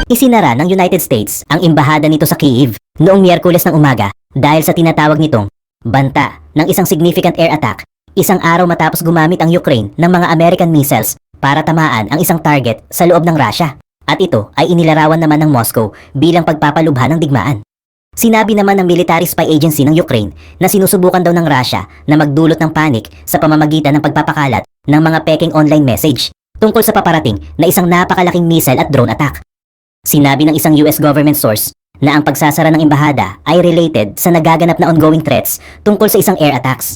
Isinara ng United States ang embahada nito sa Kyiv noong Miyerkules ng umaga dahil sa tinatawag nitong banta ng isang significant air attack, isang araw matapos gumamit ang Ukraine ng mga American missiles para tamaan ang isang target sa loob ng Russia. At ito ay inilarawan naman ng Moscow bilang pagpapalubha ng digmaan. Sinabi naman ng military spy agency ng Ukraine na sinusubukan daw ng Russia na magdulot ng panic sa pamamagitan ng pagpapakalat ng mga peking online message tungkol sa paparating na isang napakalaking missile at drone attack. Sinabi ng isang US government source na ang pagsasara ng embahada ay related sa nagaganap na ongoing threats tungkol sa isang air attacks.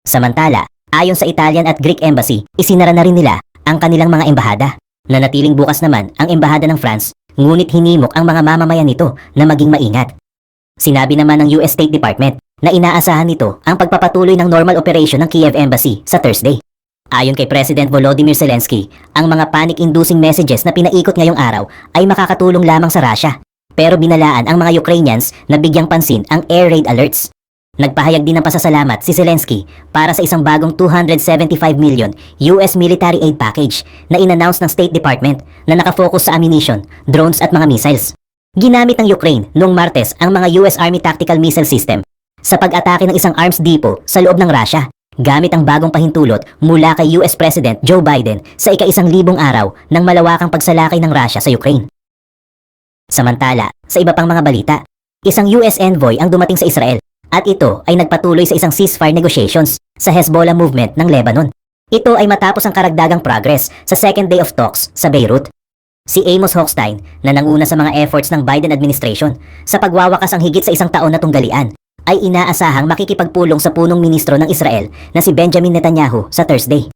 Samantala, ayon sa Italian at Greek embassy, isinara na rin nila ang kanilang mga embahada. Nanatiling bukas naman ang embahada ng France, ngunit hinimok ang mga mamamayan nito na maging maingat. Sinabi naman ng US State Department na inaasahan nito ang pagpapatuloy ng normal operation ng Kiev Embassy sa Thursday. Ayon kay President Volodymyr Zelensky, ang mga panic-inducing messages na pinaikot ngayong araw ay makakatulong lamang sa Russia. Pero binalaan ang mga Ukrainians na bigyang pansin ang air raid alerts. Nagpahayag din ng pasasalamat si Zelensky para sa isang bagong $275 million US military aid package na inannounce ng State Department na nakafocus sa ammunition, drones at mga missiles. Ginamit ng Ukraine noong Martes ang mga US Army Tactical Missile System sa pag-atake ng isang arms depot sa loob ng Russia gamit ang bagong pahintulot mula kay US President Joe Biden sa ika-1,000 araw ng malawakang pagsalakay ng Russia sa Ukraine. Samantala, sa iba pang mga balita, isang US envoy ang dumating sa Israel at ito ay nagpatuloy sa isang ceasefire negotiations sa Hezbollah movement ng Lebanon. Ito ay matapos ang karagdagang progress sa second day of talks sa Beirut. Si Amos Hochstein na nanguna sa mga efforts ng Biden administration sa pagwawakas ang higit sa isang taon na tunggalian ay inaasahang makikipagpulong sa punong ministro ng Israel na si Benjamin Netanyahu sa Thursday.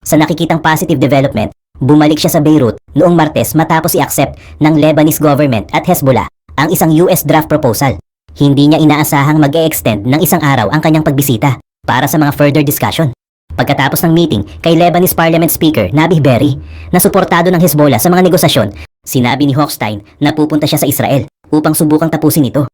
Sa nakikitang positive development, bumalik siya sa Beirut noong Martes matapos i-accept ng Lebanese government at Hezbollah ang isang US draft proposal. Hindi niya inaasahang mag-e-extend ng isang araw ang kanyang pagbisita para sa mga further discussion. Pagkatapos ng meeting kay Lebanese Parliament Speaker Nabih Berri na suportado ng Hezbollah sa mga negosasyon, sinabi ni Hochstein na pupunta siya sa Israel upang subukang tapusin ito.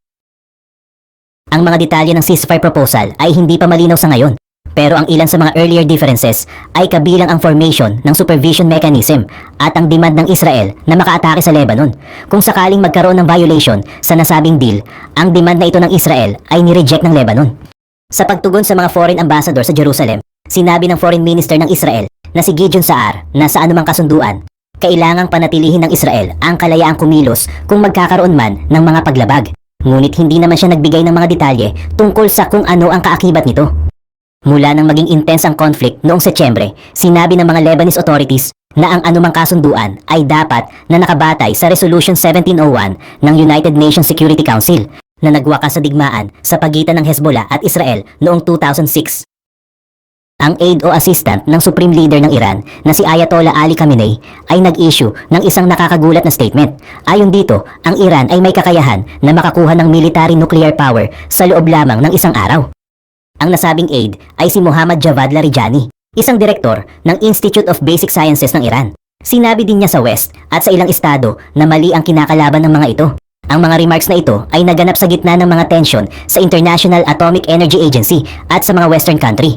Ang mga detalye ng ceasefire proposal ay hindi pa malinaw sa ngayon, pero ang ilan sa mga earlier differences ay kabilang ang formation ng supervision mechanism at ang demand ng Israel na makaatake sa Lebanon. Kung sakaling magkaroon ng violation sa nasabing deal, ang demand na ito ng Israel ay nireject ng Lebanon. Sa pagtugon sa mga foreign ambassador sa Jerusalem, sinabi ng foreign minister ng Israel na si Gideon Saar na sa anumang kasunduan, kailangang panatilihin ng Israel ang kalayaang kumilos kung magkakaroon man ng mga paglabag. Ngunit hindi naman siya nagbigay ng mga detalye tungkol sa kung ano ang kaakibat nito. Mula nang maging intense ang conflict noong Setyembre, sinabi ng mga Lebanese authorities na ang anumang kasunduan ay dapat na nakabatay sa Resolution 1701 ng United Nations Security Council na nagwakas sa digmaan sa pagitan ng Hezbollah at Israel noong 2006. Ang aide o assistant ng Supreme Leader ng Iran na si Ayatollah Ali Khamenei ay nag-issue ng isang nakakagulat na statement. Ayon dito, ang Iran ay may kakayahan na makakuha ng military nuclear power sa loob lamang ng isang araw. Ang nasabing aide ay si Mohammad Javad Larijani, isang direktor ng Institute of Basic Sciences ng Iran. Sinabi din niya sa West at sa ilang estado na mali ang kinakalaban ng mga ito. Ang mga remarks na ito ay naganap sa gitna ng mga tensyon sa International Atomic Energy Agency at sa mga Western country.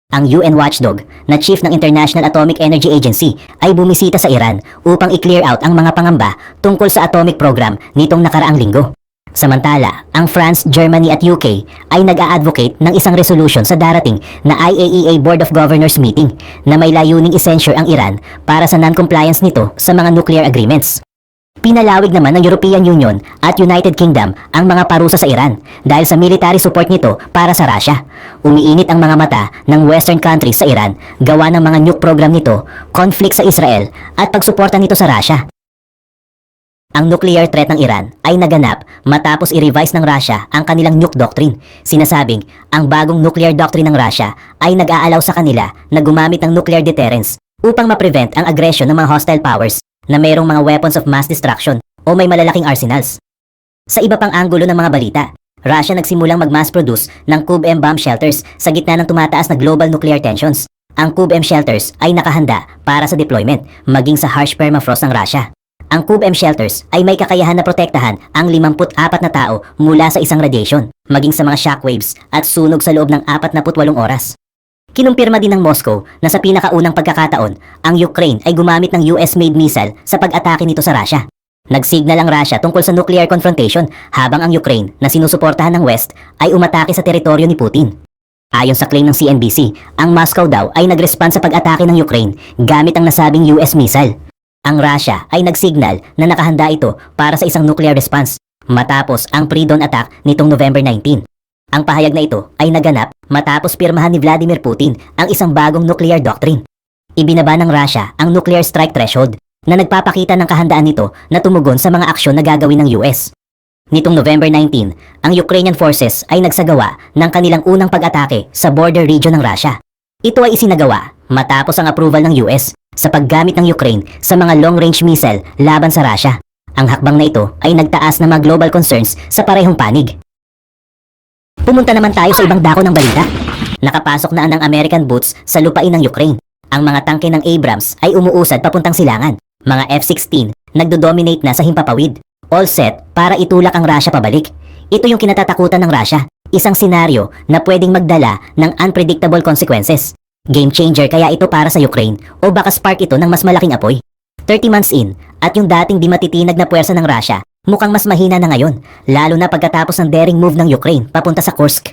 Ang UN watchdog na chief ng International Atomic Energy Agency ay bumisita sa Iran upang i-clear out ang mga pangamba tungkol sa atomic program nitong nakaraang linggo. Samantala, ang France, Germany at UK ay nag-a-advocate ng isang resolution sa darating na IAEA Board of Governors meeting na may layuning i-censure ang Iran para sa non-compliance nito sa mga nuclear agreements. Pinalawig naman ng European Union at United Kingdom ang mga parusa sa Iran dahil sa military support nito para sa Russia. Umiinit ang mga mata ng Western countries sa Iran gawa ng mga nuke program nito, conflict sa Israel at pagsuporta nito sa Russia. Ang nuclear threat ng Iran ay naganap matapos i-revise ng Russia ang kanilang nuke doctrine. Sinasabing, ang bagong nuclear doctrine ng Russia ay nag-aalaw sa kanila na gumamit ng nuclear deterrence upang ma-prevent ang aggression ng mga hostile powers na mayroong mga weapons of mass destruction o may malalaking arsenals. Sa iba pang anggulo ng mga balita, Russia nagsimulang mag-mass produce ng CUBE-M bomb shelters sa gitna ng tumataas na global nuclear tensions. Ang CUBE-M shelters ay nakahanda para sa deployment maging sa harsh permafrost ng Russia. Ang CUBE-M shelters ay may kakayahan na protektahan ang 54 na tao mula sa isang radiation, maging sa mga shockwaves at sunog sa loob ng 48 oras. Kinumpirma din ng Moscow na sa pinakaunang pagkakataon, ang Ukraine ay gumamit ng US-made missile sa pag-atake nito sa Russia. Nagsignal ang Russia tungkol sa nuclear confrontation habang ang Ukraine na sinusuportahan ng West ay umatake sa teritoryo ni Putin. Ayon sa claim ng CNBC, ang Moscow daw ay nag-respond sa pag-atake ng Ukraine gamit ang nasabing US missile. Ang Russia ay nagsignal na nakahanda ito para sa isang nuclear response matapos ang pre-dawn attack nitong November 19. Ang pahayag na ito ay naganap matapos pirmahan ni Vladimir Putin ang isang bagong nuclear doctrine. Ibinaba ng Russia ang nuclear strike threshold na nagpapakita ng kahandaan nito na tumugon sa mga aksyon na gagawin ng US. Nitong November 19, ang Ukrainian forces ay nagsagawa ng kanilang unang pag-atake sa border region ng Russia. Ito ay isinagawa matapos ang approval ng US sa paggamit ng Ukraine sa mga long-range missile laban sa Russia. Ang hakbang na ito ay nagtaas ng mga global concerns sa parehong panig. Pumunta naman tayo sa ibang dako ng balita. Nakapasok na ang American boots sa lupain ng Ukraine. Ang mga tangke ng Abrams ay umuusad papuntang silangan. Mga F-16 nagdo-dominate na sa himpapawid. All set para itulak ang Russia pabalik. Ito yung kinatatakutan ng Russia. Isang senaryo na pwedeng magdala ng unpredictable consequences. Game changer kaya ito para sa Ukraine o baka spark ito ng mas malaking apoy. 30 months in at yung dating di matitinag na puwersa ng Russia mukhang mas mahina na ngayon, lalo na pagkatapos ng daring move ng Ukraine papunta sa Kursk.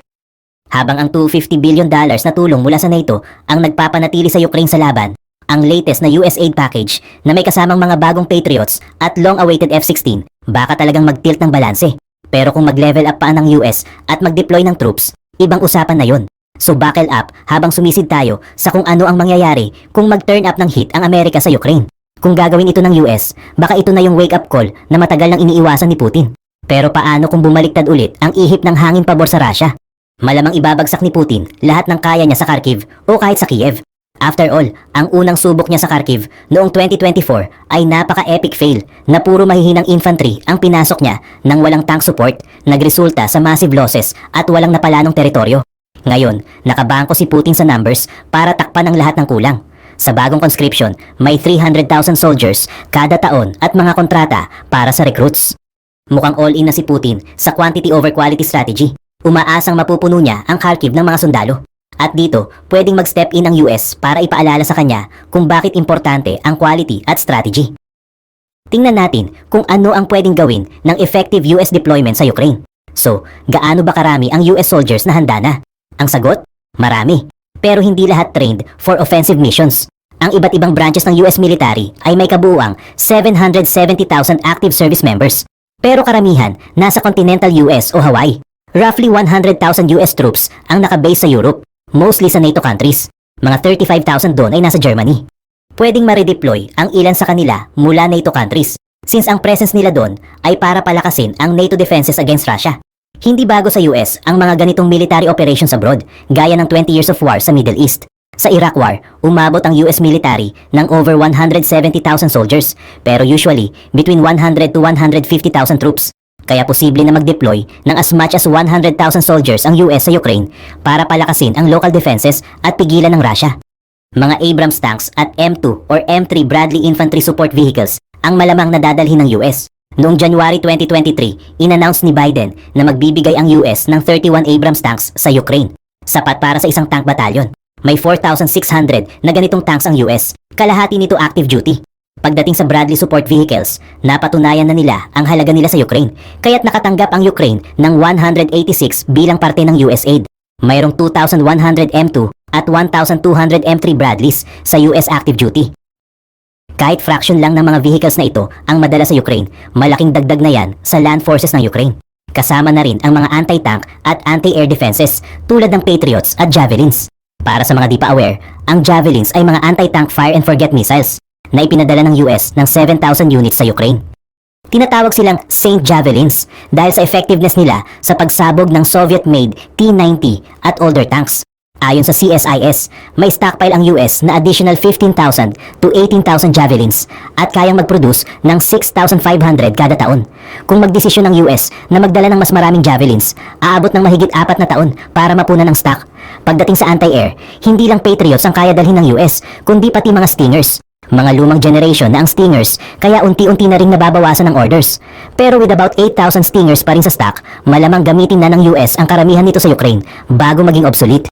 Habang ang $250 billion na tulong mula sa NATO ang nagpapanatili sa Ukraine sa laban, ang latest na US aid package na may kasamang mga bagong Patriots at long-awaited F-16 baka talagang mag-tilt ng balanse. Pero kung mag-level up pa ng US at mag-deploy ng troops, ibang usapan na yon. So buckle up habang sumisid tayo sa kung ano ang mangyayari kung mag-turn up ng hit ang Amerika sa Ukraine. Kung gagawin ito ng US, baka ito na yung wake-up call na matagal nang iniiwasan ni Putin. Pero paano kung bumaliktad ulit ang ihip ng hangin pabor sa Russia? Malamang ibabagsak ni Putin lahat ng kaya niya sa Kharkiv o kahit sa Kiev. After all, ang unang subok niya sa Kharkiv noong 2024 ay napaka-epic fail na puro mahihinang infantry ang pinasok niya nang walang tank support, nagresulta sa massive losses at walang napalanong teritoryo. Ngayon, nakabangko si Putin sa numbers para takpan ang lahat ng kulang. Sa bagong conscription, may 300,000 soldiers kada taon at mga kontrata para sa recruits. Mukhang all-in na si Putin sa quantity over quality strategy. Umaasang mapupuno niya ang Kharkiv ng mga sundalo. At dito, pwedeng mag-step in ang US para ipaalala sa kanya kung bakit importante ang quality at strategy. Tingnan natin kung ano ang pwedeng gawin ng effective US deployment sa Ukraine. So, gaano ba karami ang US soldiers na handa na? Ang sagot? Marami. Pero hindi lahat trained for offensive missions. Ang iba't ibang branches ng US military ay may kabuuang 770,000 active service members. Pero karamihan nasa continental US o Hawaii. Roughly 100,000 US troops ang nakabase sa Europe, mostly sa NATO countries. Mga 35,000 doon ay nasa Germany. Pwedeng ma-redeploy ang ilan sa kanila mula NATO countries, since ang presence nila doon ay para palakasin ang NATO defenses against Russia. Hindi bago sa US ang mga ganitong military operations abroad, gaya ng 20 years of war sa Middle East. Sa Iraq War, umabot ang US military ng over 170,000 soldiers, pero usually between 100 to 150,000 troops. Kaya posible na mag-deploy ng as much as 100,000 soldiers ang US sa Ukraine para palakasin ang local defenses at pigilan ng Russia. Mga Abrams tanks at M2 or M3 Bradley Infantry Support Vehicles ang malamang nadadalhin ng US. Noong January 2023, in-announce ni Biden na magbibigay ang US ng 31 Abrams tanks sa Ukraine. Sapat para sa isang tank batalyon. May 4,600 na ganitong tanks ang US, kalahati nito active duty. Pagdating sa Bradley Support Vehicles, napatunayan na nila ang halaga nila sa Ukraine, kaya't nakatanggap ang Ukraine ng 186 bilang parte ng US aid. Mayroong 2,100 M2 at 1,200 M3 Bradleys sa US active duty. Kahit fraction lang ng mga vehicles na ito ang madala sa Ukraine, malaking dagdag na yan sa land forces ng Ukraine. Kasama na rin ang mga anti-tank at anti-air defenses tulad ng Patriots at Javelins. Para sa mga di pa aware, ang Javelins ay mga anti-tank fire and forget missiles na ipinadala ng US ng 7,000 units sa Ukraine. Tinatawag silang Saint Javelins dahil sa effectiveness nila sa pagsabog ng Soviet-made T-90 at older tanks. Ayon sa CSIS, may stockpile ang US na additional 15,000 to 18,000 Javelins at kayang mag-produce ng 6,500 kada taon. Kung magdesisyon ng US na magdala ng mas maraming Javelins, aabot ng mahigit 4 na taon para mapunan ng stock. Pagdating sa anti-air, hindi lang Patriots ang kaya dalhin ng US, kundi pati mga Stingers. Mga lumang generation na ang Stingers, kaya unti-unti na rin nababawasan ng orders. Pero with about 8,000 Stingers pa rin sa stock, malamang gamitin na ng US ang karamihan nito sa Ukraine bago maging obsolete.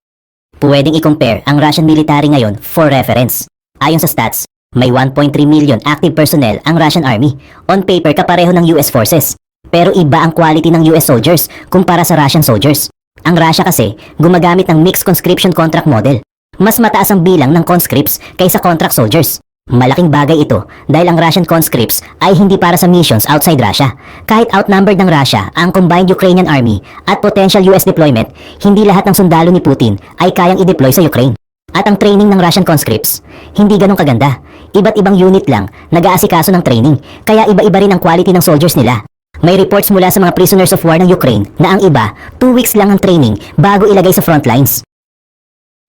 Pwedeng i-compare ang Russian military ngayon for reference. Ayon sa stats, May 1.3 million active personnel ang Russian Army. On paper kapareho ng US forces. Pero iba ang quality ng US soldiers kumpara sa Russian soldiers. Ang Russia kasi gumagamit ng mixed conscription contract model. Mas mataas ang bilang ng conscripts kaysa contract soldiers. Malaking bagay ito dahil ang Russian conscripts ay hindi para sa missions outside Russia. Kahit outnumbered ng Russia ang combined Ukrainian army at potential US deployment, hindi lahat ng sundalo ni Putin ay kayang i-deploy sa Ukraine. At ang training ng Russian conscripts, hindi ganong kaganda. Iba't ibang unit lang nag-aasikaso ng training, kaya iba-iba rin ang quality ng soldiers nila. May reports mula sa mga prisoners of war ng Ukraine na ang iba, 2 weeks lang ang training bago ilagay sa front lines.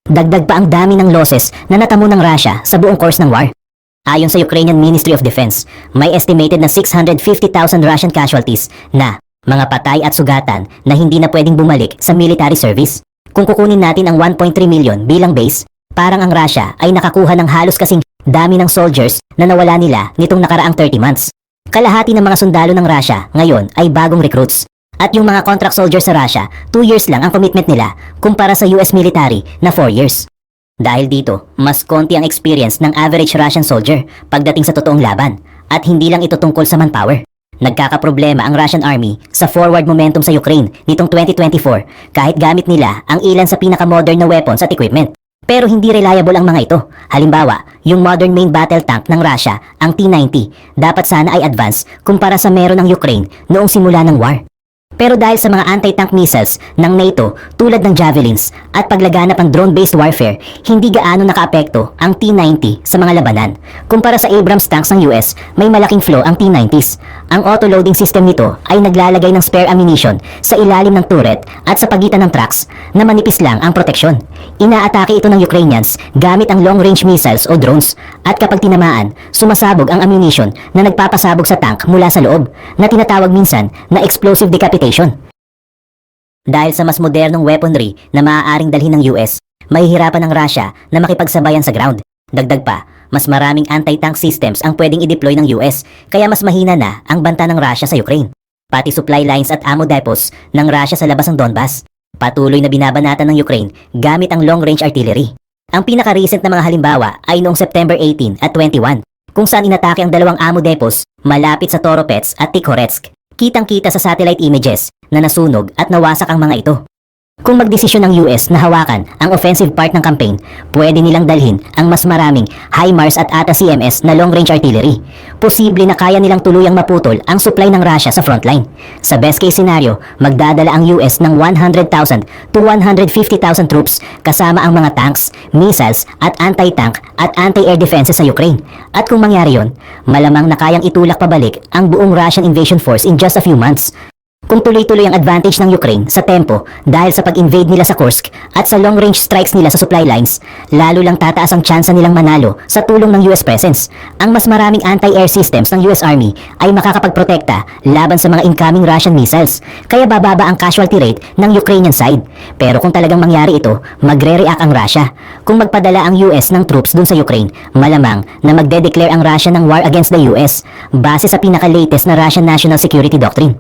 Dagdag pa ang dami ng losses na natamo ng Russia sa buong course ng war. Ayon sa Ukrainian Ministry of Defense, may estimated na 650,000 Russian casualties na mga patay at sugatan na hindi na pwedeng bumalik sa military service. Kung kukunin natin ang 1.3 million bilang base, parang ang Russia ay nakakuha ng halos kasing dami ng soldiers na nawala nila nitong nakaraang 30 months. Kalahati ng mga sundalo ng Russia ngayon ay bagong recruits. At yung mga contract soldiers sa Russia, 2 years lang ang commitment nila kumpara sa US military na 4 years. Dahil dito, mas konti ang experience ng average Russian soldier pagdating sa totoong laban. At hindi lang ito tungkol sa manpower. Nagkakaproblema ang Russian Army sa forward momentum sa Ukraine nitong 2024 kahit gamit nila ang ilan sa pinakamodern na weapons at equipment. Pero hindi reliable ang mga ito. Halimbawa, yung modern main battle tank ng Russia, ang T-90, dapat sana ay advance kumpara sa meron ng Ukraine noong simula ng war. Pero dahil sa mga anti-tank missiles ng NATO tulad ng Javelins at paglaganap ng drone-based warfare, hindi gaano nakaapekto ang T-90 sa mga labanan. Kumpara sa Abrams tanks ng US, may malaking flow ang T-90s. Ang auto-loading system nito ay naglalagay ng spare ammunition sa ilalim ng turret at sa pagitan ng tracks na manipis lang ang proteksyon. Inaatake ito ng Ukrainians gamit ang long-range missiles o drones at kapag tinamaan, sumasabog ang ammunition na nagpapasabog sa tank mula sa loob na tinatawag minsan na explosive decapitation. Dahil sa mas modernong weaponry na maaaring dalhin ng US, mahihirapan ng Russia na makipagsabayan sa ground. Dagdag pa, mas maraming anti-tank systems ang pwedeng i-deploy ng US, kaya mas mahina na ang banta ng Russia sa Ukraine. Pati supply lines at ammo depots ng Russia sa labas ng Donbas. Patuloy na binabanatan ng Ukraine gamit ang long-range artillery. Ang pinaka-recent na mga halimbawa ay noong September 18 at 21, kung saan inatake ang dalawang ammo depots malapit sa Toropets at Tikhoretsk. Kitang-kita sa satellite images na nasunog at nawasak ang mga ito. Kung magdesisyon ng US na hawakan ang offensive part ng campaign, pwede nilang dalhin ang mas maraming HIMARS at ATA-CMS na long-range artillery. Posible na kaya nilang tuluyang maputol ang supply ng Russia sa frontline. Sa best case scenario, magdadala ang US ng 100,000 to 150,000 troops kasama ang mga tanks, missiles at anti-tank at anti-air defenses sa Ukraine. At kung mangyari yon, malamang na kayang itulak pabalik ang buong Russian invasion force in just a few months. Kung tuloy-tuloy ang advantage ng Ukraine sa tempo dahil sa pag-invade nila sa Kursk at sa long-range strikes nila sa supply lines, lalo lang tataas ang tsansa nilang manalo sa tulong ng US presence. Ang mas maraming anti-air systems ng US Army ay makakapagprotekta laban sa mga incoming Russian missiles, kaya bababa ang casualty rate ng Ukrainian side. Pero kung talagang mangyari ito, magre-react ang Russia. Kung magpadala ang US ng troops dun sa Ukraine, malamang na magde-declare ang Russia ng war against the US base sa pinaka-latest na Russian National Security Doctrine.